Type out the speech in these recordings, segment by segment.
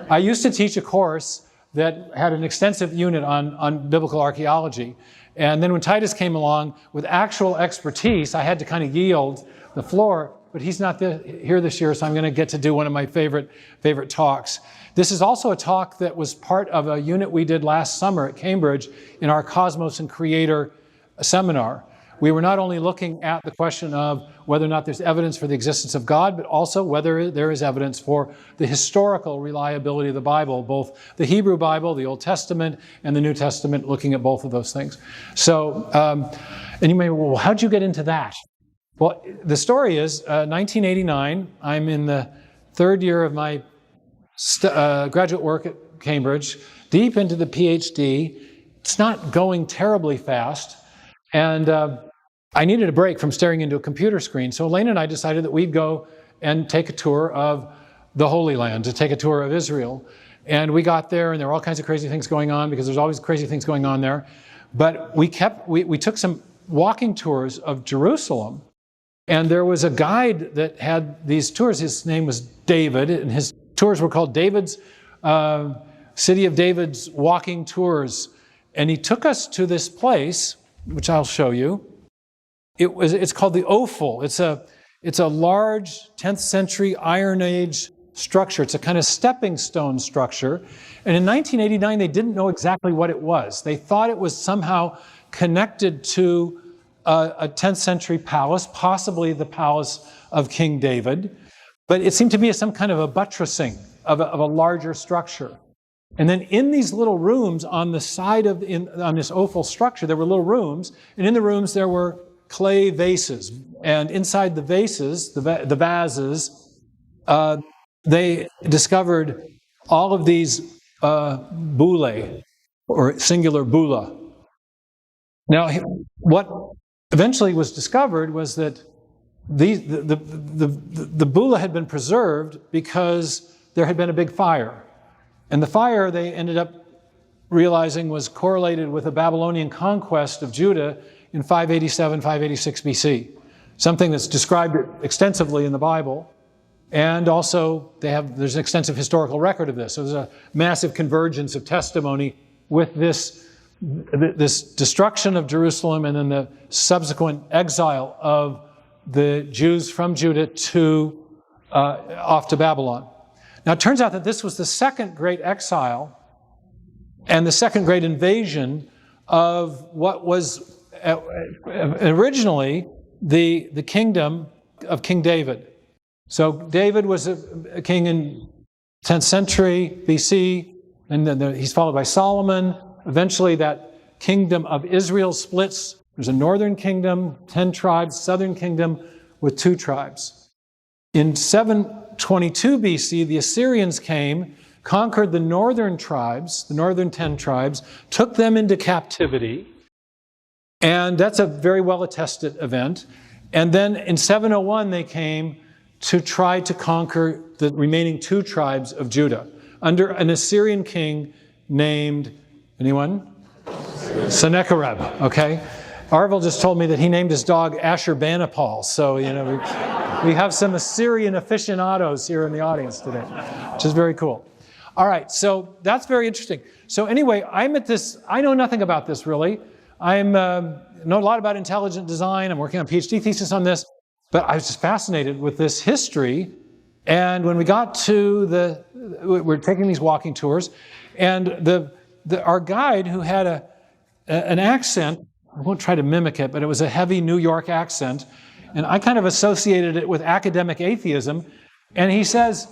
I used to teach a course that had an extensive unit on biblical archaeology. And then when Titus came along with actual expertise, I had to kind of yield the floor, but he's not here this year, so I'm going to get to do one of my favorite talks. This is also a talk that was part of a unit we did last summer at Cambridge in our Cosmos and Creator seminar. We were not only looking at the question of whether or not there's evidence for the existence of God, but also whether there is evidence for the historical reliability of the Bible, both the Hebrew Bible, the Old Testament, and the New Testament, looking at both of those things. So, and you may, well, how'd you get into that? Well, the story is 1989, I'm in the third year of my graduate work at Cambridge, deep into the PhD. It's not going terribly fast. And I needed a break from staring into a computer screen. So Elaine and I decided that we'd go and take a tour of the Holy Land, to take a tour of Israel. And we got there, and there were all kinds of crazy things going on, because there's always crazy things going on there. But we took some walking tours of Jerusalem. And there was a guide that had these tours. His name was David, and his tours were called David's City of David's Walking Tours. And he took us to this place, which I'll show you. It's called the Ophel. It's a large 10th century Iron Age structure. It's a kind of stepping stone structure. And in 1989, they didn't know exactly what it was. They thought it was somehow connected to a 10th century palace, possibly the palace of King David. But it seemed to be some kind of a buttressing of a larger structure. And then in these little rooms on the side of, on this Ophel structure, there were little rooms, and in the rooms there were clay vases. And inside the vases, the vases, they discovered all of these bullae, or singular bulla. Now, what eventually was discovered was that the bulla had been preserved because there had been a big fire. And the fire, they ended up realizing, was correlated with the Babylonian conquest of Judah in 587, 586 BC. Something that's described extensively in the Bible. And also, there's an extensive historical record of this. So there's a massive convergence of testimony with this destruction of Jerusalem and then the subsequent exile of the Jews from Judah off to Babylon. Now, it turns out that this was the second great exile and the second great invasion of what was originally the kingdom of King David. So David was a king in 10th century BC, and then he's followed by Solomon. Eventually, that kingdom of Israel splits. There's a northern kingdom, 10 tribes, southern kingdom with 2 tribes. In 722 BC, the Assyrians came, conquered the northern tribes, the northern 10 tribes, took them into captivity. And that's a very well-attested event. And then in 701, they came to try to conquer the remaining 2 tribes of Judah under an Assyrian king named, anyone? Sennacherib, okay? Arvel just told me that he named his dog Ashurbanipal. So, you know, we have some Assyrian aficionados here in the audience today, which is very cool. All right, so that's very interesting. So anyway, I'm at this, I know nothing about this really. I know a lot about intelligent design. I'm working on a PhD thesis on this, but I was just fascinated with this history. And when we got to we're taking these walking tours, and our guide, who had an accent, I won't try to mimic it, but it was a heavy New York accent, and I kind of associated it with academic atheism. And he says,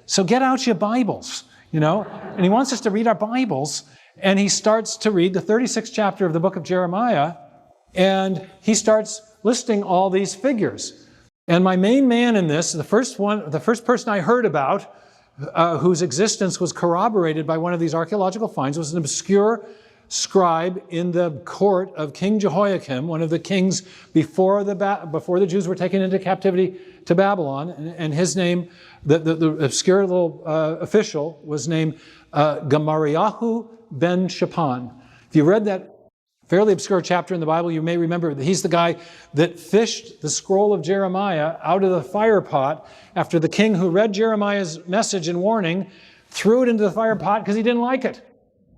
so get out your Bibles, you know? And he wants us to read our Bibles, and he starts to read the 36th chapter of the book of Jeremiah, and he starts listing all these figures. And my main man in this, the first person I heard about, whose existence was corroborated by one of these archaeological finds, was an obscure scribe in the court of King Jehoiakim, one of the kings before the Jews were taken into captivity to Babylon. And his name, the obscure little official, was named Gemariah ben Shaphan. If you read that fairly obscure chapter in the Bible, you may remember that he's the guy that fished the scroll of Jeremiah out of the fire pot after the king who read Jeremiah's message and warning threw it into the fire pot because he didn't like it.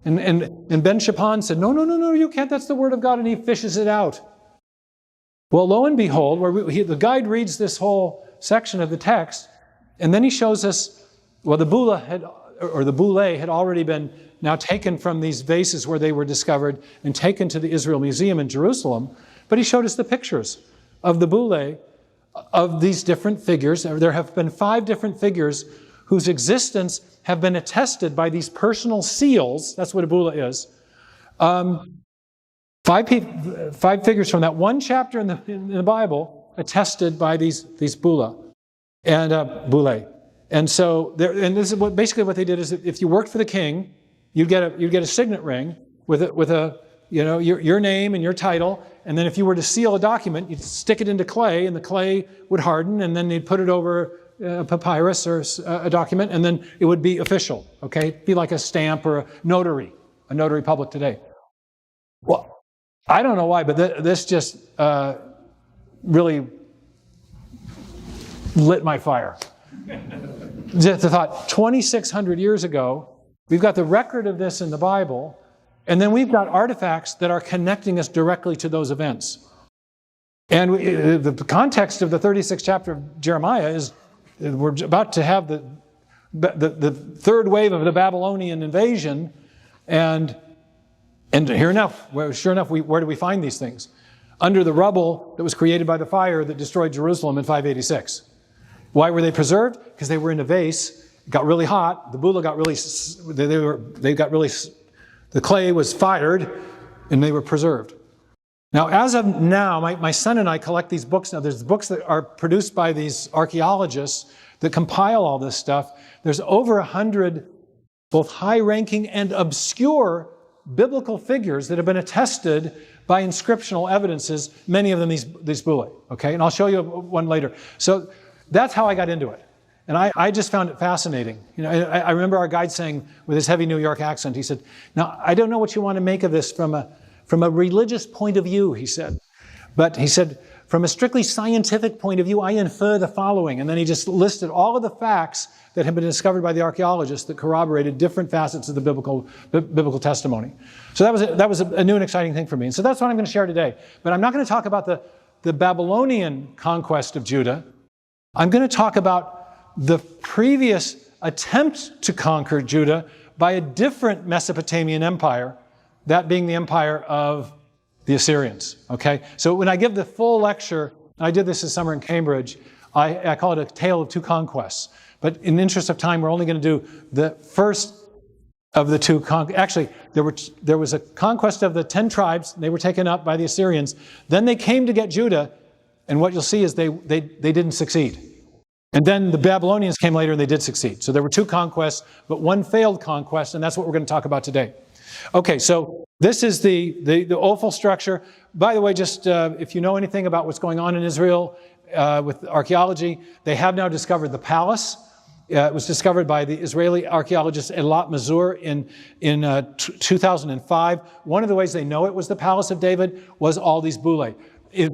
And Ben Shaphan said, no, you can't, that's the word of God, and he fishes it out. Well, lo and behold, the guide reads this whole section of the text, and then he shows us, well, the bullae had already been now taken from these vases where they were discovered and taken to the Israel Museum in Jerusalem, but he showed us the pictures of the bullae of these different figures. There have been 5 different figures whose existence have been attested by these personal seals. That's what a bullae is. 5 figures from that one chapter in the Bible attested by these bullae and bullae. And so, this is basically what they did is, if you worked for the king, you'd get a signet ring with your name and your title. And then if you were to seal a document, you'd stick it into clay, and the clay would harden, and then they'd put it over a papyrus or a document, and then it would be official. Okay, it'd be like a stamp or a notary public today. Well, I don't know why, but this just really lit my fire. Just the thought, 2,600 years ago, we've got the record of this in the Bible, and then we've got artifacts that are connecting us directly to those events. And the context of the 36th chapter of Jeremiah is we're about to have the third wave of the Babylonian invasion, and sure enough, where do we find these things? Under the rubble that was created by the fire that destroyed Jerusalem in 586. Why were they preserved? Because they were in a vase. It got really hot. The bullae got really, the clay was fired, and they were preserved. Now, as of now, my son and I collect these books. Now, there's books that are produced by these archaeologists that compile all this stuff. There's over 100 both high-ranking and obscure biblical figures that have been attested by inscriptional evidences, many of them these bullae. Okay, and I'll show you one later. So that's how I got into it. And I just found it fascinating. I remember our guide saying, with his heavy New York accent, he said, "Now, I don't know what you want to make of this from a religious point of view," he said. But he said, "From a strictly scientific point of view, I infer the following." And then he just listed all of the facts that had been discovered by the archaeologists that corroborated different facets of the biblical testimony. So that was a new and exciting thing for me. And so that's what I'm going to share today. But I'm not going to talk about the Babylonian conquest of Judah. I'm going to talk about the previous attempt to conquer Judah by a different Mesopotamian empire, that being the empire of the Assyrians. Okay? So when I give the full lecture, and I did this this summer in Cambridge, I call it a tale of 2 conquests. But in the interest of time, we're only going to do the first of the 2 conquests. Actually, there was a conquest of the 10 tribes. They were taken up by the Assyrians. Then they came to get Judah, and what you'll see is they didn't succeed. And then the Babylonians came later, and they did succeed. So there were 2 conquests, but 1 failed conquest, and that's what we're going to talk about today. Okay, so this is the awful structure. By the way, just if you know anything about what's going on in Israel with archaeology, they have now discovered the palace. It was discovered by the Israeli archaeologist Eilat Mazar in 2005. One of the ways they know it was the Palace of David was all these bullae.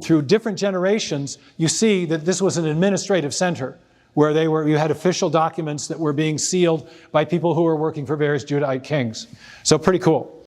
Through different generations, you see that this was an administrative center where you had official documents that were being sealed by people who were working for various Judahite kings. So pretty cool.